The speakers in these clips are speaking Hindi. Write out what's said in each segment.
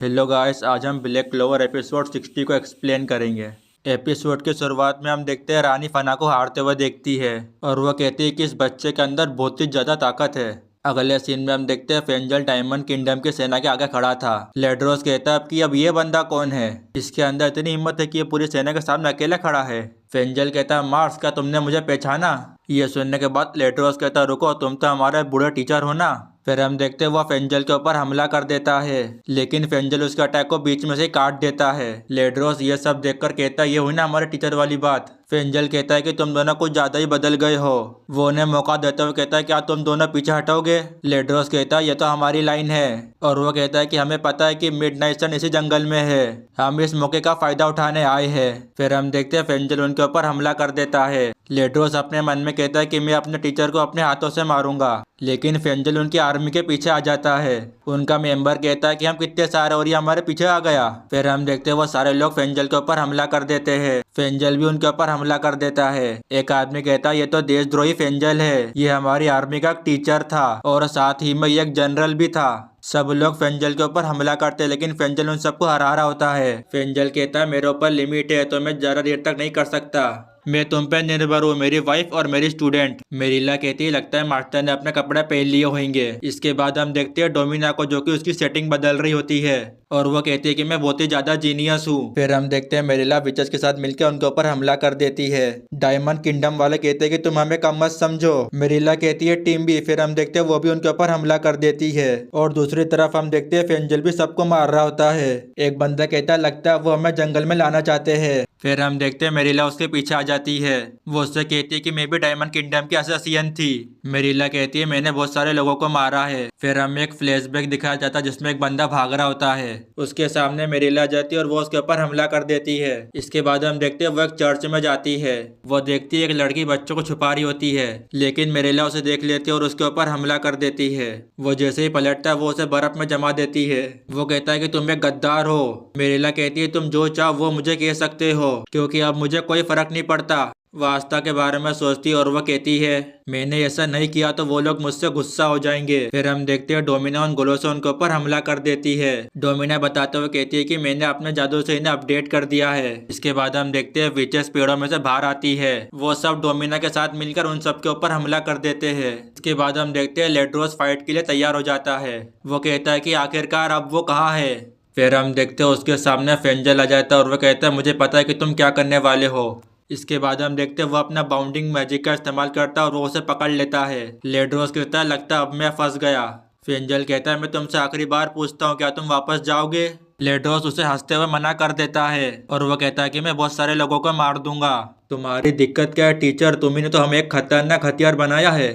हेलो गाइस, आज हम ब्लैक क्लोवर एपिसोड 60 को एक्सप्लेन करेंगे। एपिसोड की शुरुआत में हम देखते हैं रानी फना को हारते हुए देखती है और वह कहती है कि इस बच्चे के अंदर बहुत ही ज्यादा ताकत है। अगले सीन में हम देखते हैं फेंजल डायमंड किंगडम की सेना के आगे खड़ा था। लेड्रोस कहता है कि अब ये बंदा कौन है, इसके अंदर इतनी हिम्मत है कि ये पूरी सेना के सामने अकेला खड़ा है। फेंजल कहता है मार्स, क्या तुमने मुझे पहचाना? ये सुनने के बाद लेड्रोस कहता है रुको, तुम तो हमारे बूढ़े टीचर हो ना। फिर हम देखते हैं वह फेंजल के ऊपर हमला कर देता है, लेकिन फेंजल उसके अटैक को बीच में से काट देता है। लेड्रोस ये सब देखकर कहता है ये हुई ना हमारे टीचर वाली बात। फेंजल कहता है कि तुम दोनों कुछ ज्यादा ही बदल गए हो। वो उन्हें मौका देते हुए कहता है क्या तुम दोनों पीछे हटोगे? लेड्रोस कहता है ये तो हमारी लाइन है, और वो कहता है कि हमें पता है कि मिडनाइट सन इसी जंगल में है, हम इस मौके का फायदा उठाने आए हैं। फिर हम देखते हैं फेंजल उनके ऊपर हमला कर देता है। लेड्रोस अपने मन में कहता है कि मैं अपने टीचर को अपने हाथों से मारूंगा, लेकिन फेंजल उनकी आर्मी के पीछे आ जाता है। उनका मेंबर कहता है कि हम कितने सारे और ये हमारे पीछे आ गया। फिर हम देखते हैं वो सारे लोग फेंजल के ऊपर हमला कर देते हैं। फेंजल भी उनके ऊपर हमला कर देता है। एक आदमी कहता है ये तो देशद्रोही फेंजल है, ये हमारी आर्मी का टीचर था और साथ ही में ये एक जनरल भी था। सब लोग फेंजल के ऊपर हमला करते हैं, लेकिन फेंजल उन सबको हरा रहा होता है। फेंजल कहता है मेरे ऊपर लिमिट है तो मैं ज्यादा देर तक नहीं कर सकता, मैं तुम पे निर्भर हूँ, मेरी वाइफ और मेरी स्टूडेंट। मेरिला कहती है लगता है मास्टर ने अपने कपड़े पहन लिए होंगे। इसके बाद हम देखते हैं डोमिना को, जो कि उसकी सेटिंग बदल रही होती है और वो कहती है कि मैं बहुत ही ज्यादा जीनियस हूँ। फिर हम देखते हैं मेरिला विचेस के साथ मिलकर उनके ऊपर हमला कर देती है। डायमंड किंगडम वाले कहते हैं कि तुम हमें कम मत समझो। मेरिला कहती है टीम भी। फिर हम देखते हैं वो भी उनके ऊपर हमला कर देती है और दूसरी तरफ हम देखते हैं फेंजल भी सबको मार रहा होता है। एक बंदा कहता है लगता है वो हमें जंगल में लाना चाहते हैं। फिर हम देखते हैं मेरिला उसके पीछे आ जाती है। वो उससे कहती है कि मैं भी डायमंड किंगडम की असैसियन थी। मेरिला कहती है मैंने बहुत सारे लोगों को मारा है। फिर हमें एक फ्लैशबैक दिखाया जाता है जिसमें एक बंदा भाग रहा होता है। उसके सामने मेरिला जाती है और वो उसके ऊपर हमला कर देती है। इसके बाद हम देखते हैं वो एक चर्च में जाती है। वो देखती है एक लड़की बच्चों को छुपा रही होती है, लेकिन मेरिला उसे देख लेती है और उसके ऊपर हमला कर देती है। वो जैसे ही पलटता है वो उसे बर्फ में जमा देती है। वो कहता है कि तुम एक गद्दार हो। मेरिला कहती है तुम जो चाहो वो मुझे कह सकते हो, क्योंकि अब मुझे कोई फर्क नहीं पड़ता। वह आस्था के बारे में सोचती है और वह कहती है मैंने ऐसा नहीं किया तो वो लोग मुझसे गुस्सा हो जाएंगे। फिर हम देखते हैं डोमिना उन गोलों से उनके ऊपर हमला कर देती है। डोमिना बताते हुए कहती है कि मैंने अपने जादू से इन्हें अपडेट कर दिया है। इसके बाद हम देखते हैं विचेस पेड़ों में से बाहर आती है। वो सब डोमिना के साथ मिलकर उन सब के ऊपर हमला कर देते हैं। इसके बाद हम देखते हैं लेड्रोस फाइट के लिए तैयार हो जाता है। वो कहता है कि आखिरकार अब वो कहाँ है। फिर हम देखते हैं उसके सामने फेंजल आ जाता है और वह कहता है मुझे पता है कि तुम क्या करने वाले हो। इसके बाद हम देखते हैं वो अपना बाउंडिंग मैजिक का इस्तेमाल करता है और वो उसे पकड़ लेता है। लेड्रोस कहता है लगता है अब मैं फंस गया। फेंजल कहता है मैं तुमसे आखिरी बार पूछता हूँ क्या तुम वापस जाओगे? लेड्रोस उसे हंसते हुए मना कर देता है और वो कहता है कि मैं बहुत सारे लोगों को मार दूंगा। तुम्हारी दिक्कत क्या है टीचर, तुम्ही ने तो हमें एक खतरनाक हथियार बनाया है।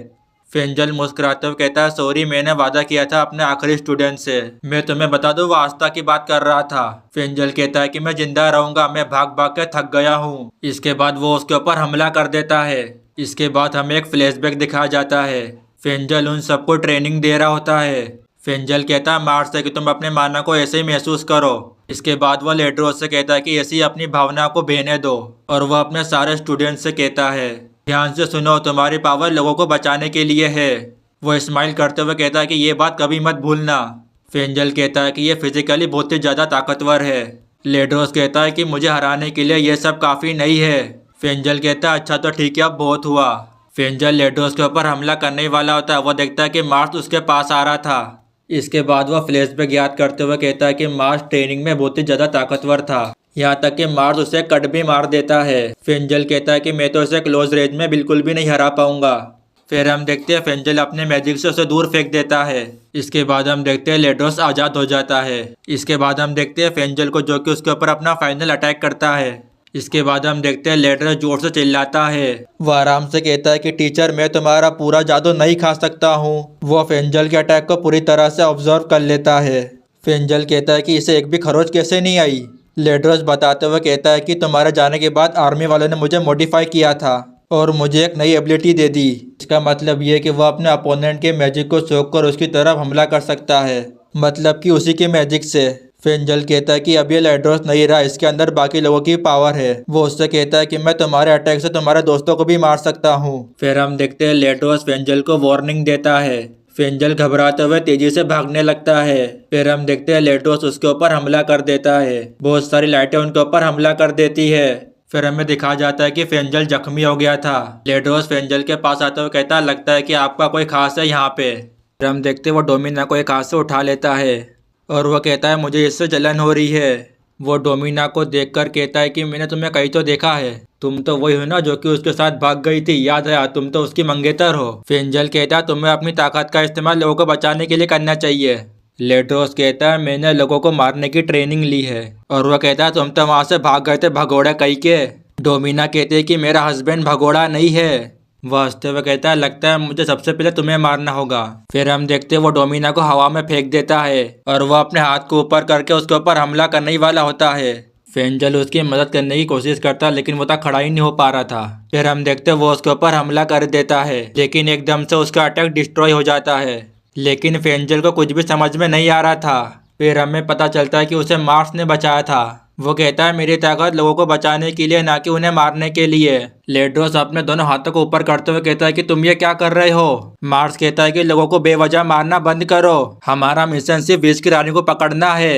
फेंजल मुस्कुराते हुए कहता है सॉरी, मैंने वादा किया था अपने आखिरी स्टूडेंट से। मैं तुम्हें बता दूं वो आस्था की बात कर रहा था। फेंजल कहता है कि मैं जिंदा रहूंगा, मैं भाग भाग के थक गया हूँ। इसके बाद वो उसके ऊपर हमला कर देता है। इसके बाद हमें एक फ्लैशबैक दिखाया जाता है। फेंजल उन सबको ट्रेनिंग दे रहा होता है। फेंजल कहता है मार्स से कि तुम अपने माना को ऐसे ही महसूस करो। इसके बाद वह लेड्रोस से कहता है कि ऐसी अपनी भावना को बहने दो, और वह अपने सारे स्टूडेंट से कहता है ध्यान से सुनो, तुम्हारी पावर लोगों को बचाने के लिए है। वो स्माइल करते हुए कहता है कि ये बात कभी मत भूलना। फेंजल कहता है कि ये फिजिकली बहुत ही ज्यादा ताकतवर है। लेड्रोस कहता है कि मुझे हराने के लिए ये सब काफी नहीं है। फेंजल कहता है अच्छा तो ठीक है, अब बहुत हुआ। फेंजल लेड्रोस के ऊपर हमला करने वाला होता है। वो देखता है कि मार्स उसके पास आ रहा था। इसके बाद वह फ्लैशबैक याद करते हुए कहता है कि मार्स ट्रेनिंग में बहुत ही ज्यादा ताकतवर था, यहाँ तक कि मार्स उसे कट भी मार देता है। फेंजल कहता है कि मैं तो उसे क्लोज रेंज में बिल्कुल भी नहीं हरा पाऊंगा। फिर हम देखते हैं फेंजल अपने मैजिक से उसे दूर फेंक देता है। इसके बाद हम देखते हैं लेड्रोस आजाद हो जाता है। इसके बाद हम देखते हैं फेंजल को, जो कि उसके ऊपर अपना फाइनल अटैक करता है। इसके बाद हम देखते हैं लेड्रोस जोर से चिल्लाता है। वह आराम से कहता है कि टीचर मैं तुम्हारा पूरा जादू नहीं खा सकता हूँ। वह फेंजल के अटैक को पूरी तरह से ऑब्जर्व कर लेता है। फेंजल कहता है कि इसे एक भी खरोच कैसे नहीं आई। लेड्रोस बताते हुए कहता है कि तुम्हारे जाने के बाद आर्मी वालों ने मुझे मॉडिफाई किया था और मुझे एक नई एबिलिटी दे दी। इसका मतलब ये है कि वह अपने अपोनेंट के मैजिक को सोख कर उसकी तरफ हमला कर सकता है, मतलब कि उसी के मैजिक से। फेंजल कहता है कि अब ये लेड्रोस नहीं रहा, इसके अंदर बाकी लोगों की पावर है। वो उससे कहता है कि मैं तुम्हारे अटैक से तुम्हारे दोस्तों को भी मार सकता हूँ। फिर हम देखते हैं लेड्रोस फेंजल को वार्निंग देता है। फेंजल घबराते हुए तेजी से भागने लगता है। फिर हम देखते हैं लेड्रोस उसके ऊपर हमला कर देता है। बहुत सारी लाइटें उनके ऊपर हमला कर देती है। फिर हमें दिखाया जाता है कि फेंजल जख्मी हो गया था। लेड्रोस फेंजल के पास आते हुए कहता है, लगता है कि आपका कोई खास है यहाँ पे। फिर हम देखते हैं वो डोमिना को एक हाथ से उठा लेता है और वह कहता है, मुझे इससे जलन हो रही है। वो डोमिना को देखकर कहता है कि मैंने तुम्हें कहीं तो देखा है, तुम तो वही हो ना जो कि उसके साथ भाग गई थी, याद है, तुम तो उसकी मंगेतर हो। फेंजल कहता है, तुम्हें अपनी ताकत का इस्तेमाल लोगों को बचाने के लिए करना चाहिए। लेड्रोस कहता है, मैंने लोगों को मारने की ट्रेनिंग ली है। और वह कहता है, तुम तो वहां से भाग गए थे भगोड़ा कहीं के। डोमिना कहते हैं कि मेरा हस्बैंड भगोड़ा नहीं है। वह हंसते हुए कहता है, लगता है मुझे सबसे पहले तुम्हें मारना होगा। फिर हम देखते हैं वो डोमिना को हवा में फेंक देता है और वह अपने हाथ को ऊपर करके उसके ऊपर हमला करने ही वाला होता है। फेंजल उसकी मदद करने की कोशिश करता लेकिन वो तक खड़ा ही नहीं हो पा रहा था। फिर हम देखते हैं वो उसके ऊपर हमला कर देता है लेकिन एकदम से उसका अटैक डिस्ट्रॉय हो जाता है। लेकिन फेंजल को कुछ भी समझ में नहीं आ रहा था। फिर हमें पता चलता है कि उसे मार्स ने बचाया था। वो कहता है, मेरी ताकत लोगों को बचाने के लिए, ना कि उन्हें मारने के लिए। लेड्रोस अपने दोनों हाथों को ऊपर करते हुए कहता है कि तुम ये क्या कर रहे हो। मार्स कहता है कि लोगों को बेवजह मारना बंद करो, हमारा मिशन सिर्फ विष की रानी को पकड़ना है।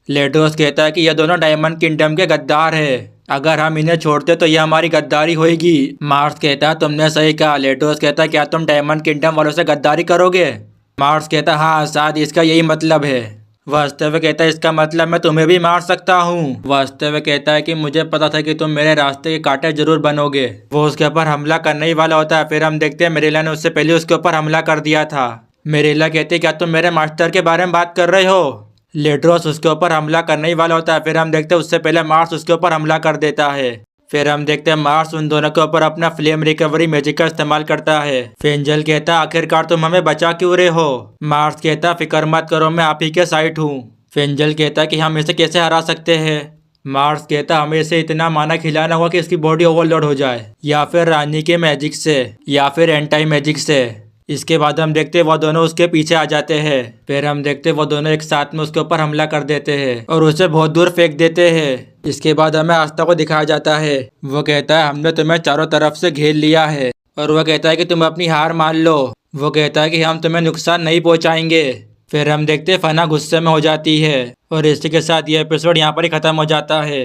लेड्रोस कहता है कि ये दोनों डायमंड किंगडम के गद्दार है, अगर हम इन्हें छोड़ते तो ये हमारी गद्दारी होगी। मार्स कहता है, तुमने सही कहा। लेड्रोस कहता है, क्या तुम डायमंड किंगडम वालों से गद्दारी करोगे। मार्स कहता है, हाँ, शायद इसका यही मतलब है। वास्तव में कहता है, इसका मतलब मैं तुम्हें भी मार सकता हूँ। वास्तव में कहता है कि मुझे पता था कि तुम मेरे रास्ते के कांटे जरूर बनोगे। वो उसके ऊपर हमला करने ही वाला होता है। फिर हम देखते हैं मिरेला ने उससे पहले उसके ऊपर हमला कर दिया था। मिरेला कहती है, क्या तुम मेरे मास्टर के बारे में बात कर रहे हो। लेड्रोस उसके ऊपर हमला करने ही वाला होता है। फिर हम देखते हैं उससे पहले मार्स उसके ऊपर हमला कर देता है। फिर हम देखते हैं मार्स उन दोनों के ऊपर अपना फ्लेम रिकवरी मैजिक का इस्तेमाल करता है। फेंजल कहता है, आखिरकार तुम हमें बचा क्यों रहे हो। मार्स कहता है, फिक्र मत करो, मैं आप ही के साइड हूँ। फेंजल कहता है कि हम इसे कैसे हरा सकते हैं। मार्स कहता है, हमें इसे इतना माना खिलाना होगा कि इसकी बॉडी ओवरलोड हो जाए, या फिर रानी के मैजिक से, या फिर एंटाई मैजिक से। इसके बाद हम देखते हैं वो दोनों उसके पीछे आ जाते हैं। फिर हम देखते हैं वो दोनों एक साथ में उसके ऊपर हमला कर देते हैं और उसे बहुत दूर फेंक देते हैं। इसके बाद हमें आस्था को दिखाया जाता है। वो कहता है, हमने तुम्हें चारों तरफ से घेर लिया है। और वह कहता है कि तुम अपनी हार मान लो। वो कहता है कि हम तुम्हें नुकसान नहीं पहुंचाएंगे। फिर हम देखते हैं फना गुस्से में हो जाती है और इसी के साथ ये एपिसोड यहाँ पर ही खत्म हो जाता है।